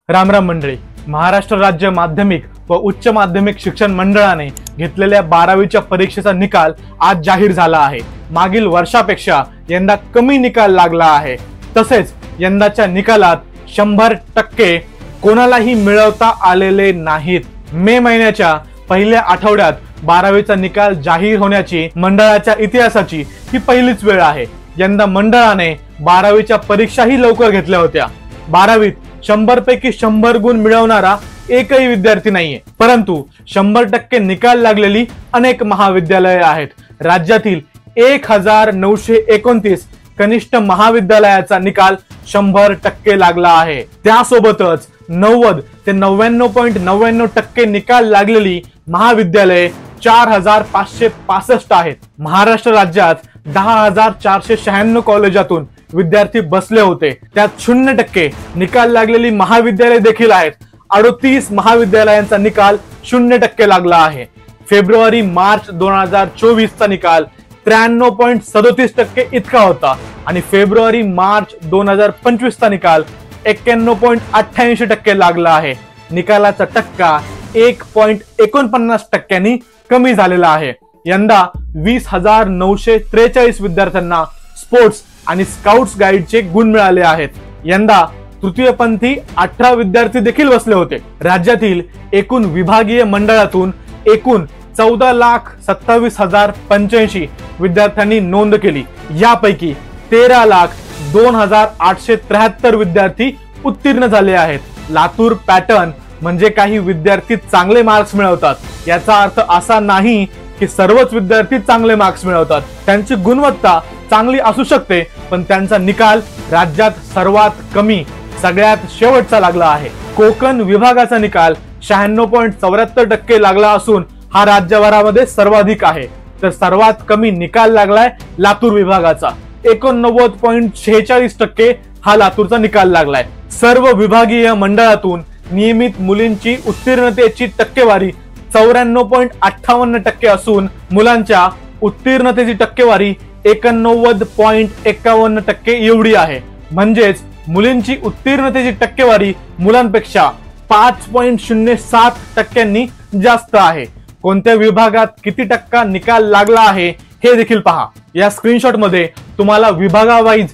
रामराम मंडळी, महाराष्ट्र राज्य माध्यमिक व उच्च माध्यमिक शिक्षण मंडळाने घेतलेल्या 12वीच्या परीक्षेचा निकाल आज जाहीर झाला आहे। मागील वर्षापेक्षा यंदा कमी निकाल लागला आहे। तसेच यंदाच्या निकालात 100% कोणालाही मिळवता आलेले नाहीत। मे महिन्याच्या पहिल्या आठवड्यात 12वीचा निकाल जाहीर होण्याची मंडळाच्या इतिहासाची ही पहिलीच वेळ आहे। यंदा मंडळाने 12वीच्या परीक्षाही लवकर घेतल्या होत्या। 12वीत 100 पैकी 100 गुण मिळवणारा एकही विद्यार्थी नाहीये, परंतु 100% निकाल लागलेली अनेक महाविद्यालये आहेत। राज्यातील 1929 कनिष्ठ महाविद्यालयाचा निकाल 100% लागला आहे। त्यासोबतच 90 ते 99.99% निकाल लागलेली महाविद्यालये 4565 आहेत। महाराष्ट्र राज्यात 10,496 कॉलेजातून विद्यार्थी बसले होते। त्यात 0% निकाल लागलेली महाविद्यालये देखील आहेत। 38 महाविद्यालयांचा निकाल 0% लागला आहे। फेब्रुवारी मार्च 2024 चा निकाल 93.37% इतका होता आणि फेब्रुवारी मार्च 2025 चा निकाल 91.88% लागला आहे। निकालाचा टक्का 1.49% कमी झालेला आहे। यंदा 20,943 विद्यार्थ्यांना स्पोर्ट्स आणि स्काउट्स गाईडचे गुण मिळाले आहेत। यंदा तृतीयपंथी 18 विद्यार्थी देखील बसले होते। राज्यातील एकूण विभागीय मंडळातून एकूण 14,27,085 विद्यार्थ्यांनी नोंद केली। यापैकी 13,02,873 विद्यार्थी उत्तीर्ण झाले आहेत। लातूर पॅटर्न म्हणजे काही विद्यार्थी चांगले मार्क्स मिळवतात, याचा अर्थ असा नाही की सर्वच विद्यार्थी चांगले मार्क्स मिळवतात। त्यांची गुणवत्ता चांगली असू शकते, पण त्यांचा निकाल राज्यात सर्वात कमी सगळ्यात शेवटचा लागला आहे। कोकण विभागाचा निकाल 96.74% लागला असून हा राज्यभरामध्ये सर्वाधिक आहे। तर सर्वात कमी निकाल लागलाय लातूर विभागाचा 89.46% हा लातूरचा निकाल लागलाय। सर्व विभागीय मंडळातून नियमित मुलींची उत्तीर्णतेची टक्केवारी 94.58% असून मुलांच्या उत्तीर्णतेची टक्केवारी 89.51% एवढी आहे। म्हणजेच मुलींची उत्तीर्णतेची टक्केवारी मुलांपेक्षा 5.07% जास्त आहे। कोणत्या विभागात किती टक्का निकाल लागला आहे हे देखील पहा। या स्क्रीनशॉट मध्ये तुम्हाला विभागावाईज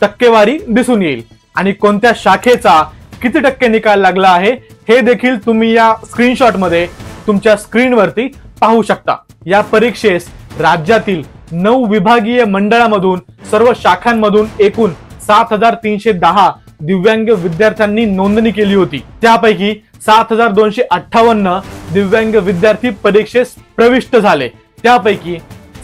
टक्केवारी दिसून येईल आणि कोणत्या शाखेचा किती टक्के निकाल लागला आहे हे देखील तुम्ही या स्क्रीनशॉट मध्ये तुमच्या स्क्रीनवरती पाहू शकता। या परीक्षेस राज्यातील 9 विभागीय मंडळामधून सर्व शाखांमधून एकूण 7,310 दिव्यांग विद्यार्थ्यांनी नोंदणी केली होती। त्यापैकी 7,258 दिव्यांग विद्यार्थी परीक्षेस प्रविष्ट झाले। त्यापैकी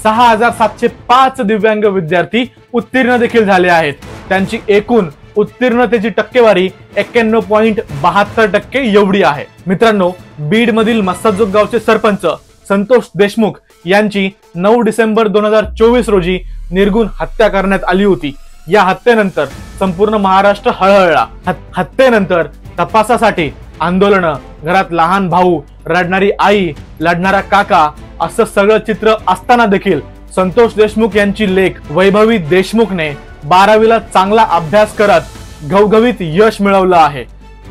6,705 दिव्यांग विद्यार्थी उत्तीर्ण देखील झाले आहेत। त्यांची एकूण उत्तीर्णतेची टक्केवारी 91.72% एवढी आहे। मित्रांनो, बीड मधील मस्साजोग गावचे सरपंच संतोष देशमुख यांची 9 डिसेंबर 2024 रोजी निर्घृण हत्या करण्यात आली होती। या हत्येनंतर संपूर्ण महाराष्ट्र हळहळला। हत्येनंतर तपासासाठी आंदोलन, घरात लहान भाऊ, रडणारी आई, लढणारा काका असं सगळं चित्र असताना देखील संतोष देशमुख यांची लेक वैभवी देशमुखने 12वीला चांगला अभ्यास करत घवघवीत यश मिळवलं आहे।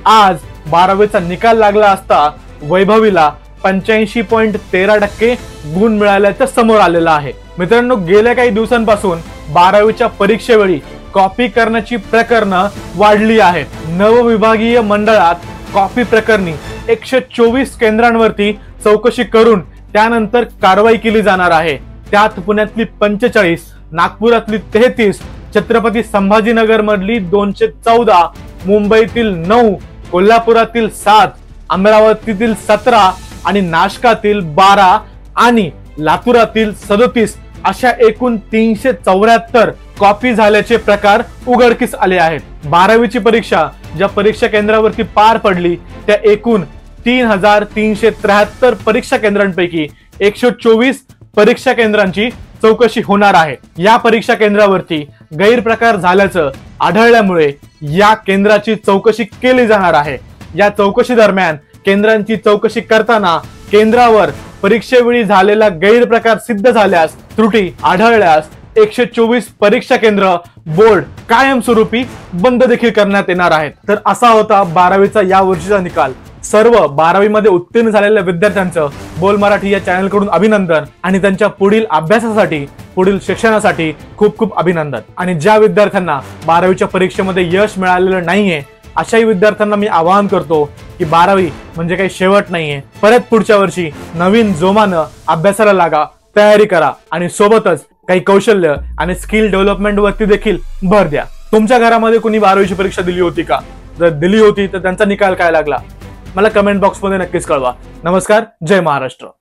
आज 12वीचा निकाल लागला असता वैभवीला 85.13% गुण मिळाल्याचं समोर आलेलं आहे। मित्रांनो, गेल्या काही दिवसांपासून 12वीच्या परीक्षेवेळी कॉपी करण्याची प्रकरणं वाढली आहेत। नवविभागीय मंडळात कॉपी प्रकरणी 124 केंद्रांवरती चौकशी करून त्यानंतर कारवाई केली जाणार आहे। त्यात पुण्यातली 45, नागपुरातली 33, छत्रपती संभाजीनगर मधली 214, मुंबईतील 9, कोल्हापुरातील 7, अमरावतीतील 17 आणि नाशकातील 12 आणि लातूरातील 37 अशा एकूण 374 कॉपी झाल्याचे प्रकार उघडकीस आले आहेत। 12वीची परीक्षा ज्या परीक्षा केंद्रावरती पार पडली त्या एकूण 3,373 परीक्षा केंद्रांपैकी 124 परीक्षा केंद्रांची चौकशी होणार आहे। या परीक्षा केंद्रावरती गैरप्रकार झाल्याचं आढळल्यामुळे या केंद्राची चौकशी केली जाणार आहे। या चौकशी दरम्यान केंद्रांची चौकशी करताना केंद्रावर परीक्षेवेळी झालेला गैरप्रकार सिद्ध झाल्यास, त्रुटी आढळल्यास 124 परीक्षा केंद्र बोर्ड कायमस्वरूपी बंद देखील करण्यात येणार आहेत। तर असा होता 12वीचा या वर्षीचा निकाल। सर्व 12वी मध्ये उत्तीर्ण झालेल्या विद्यार्थ्यांचं बोल मराठी या चॅनल कडून अभिनंदन आणि त्यांच्या पुढील अभ्यासासाठी पुढील शिक्षणासाठी खूप खूप अभिनंदन। आणि ज्या विद्यार्थ्यांना 12वीच्या परीक्षेमध्ये यश मिळालेलं नाहीये अशाही विद्यार्थ्यांना मी आवाहन करतो की 12वी म्हणजे काही शेवट नाहीये, परत पुढच्या वर्षी नवीन जोमानं अभ्यासाला लागा, तयारी करा आणि सोबतच काही कौशल्य आणि स्किल डेव्हलपमेंट वरती देखील भर द्या। तुमच्या घरामध्ये कोणी 12वीची परीक्षा दिली होती का? जर दिली होती तर त्यांचा निकाल काय लागला मला कमेंट बॉक्स मध्ये नक्कीच कळवा। नमस्कार, जय महाराष्ट्र।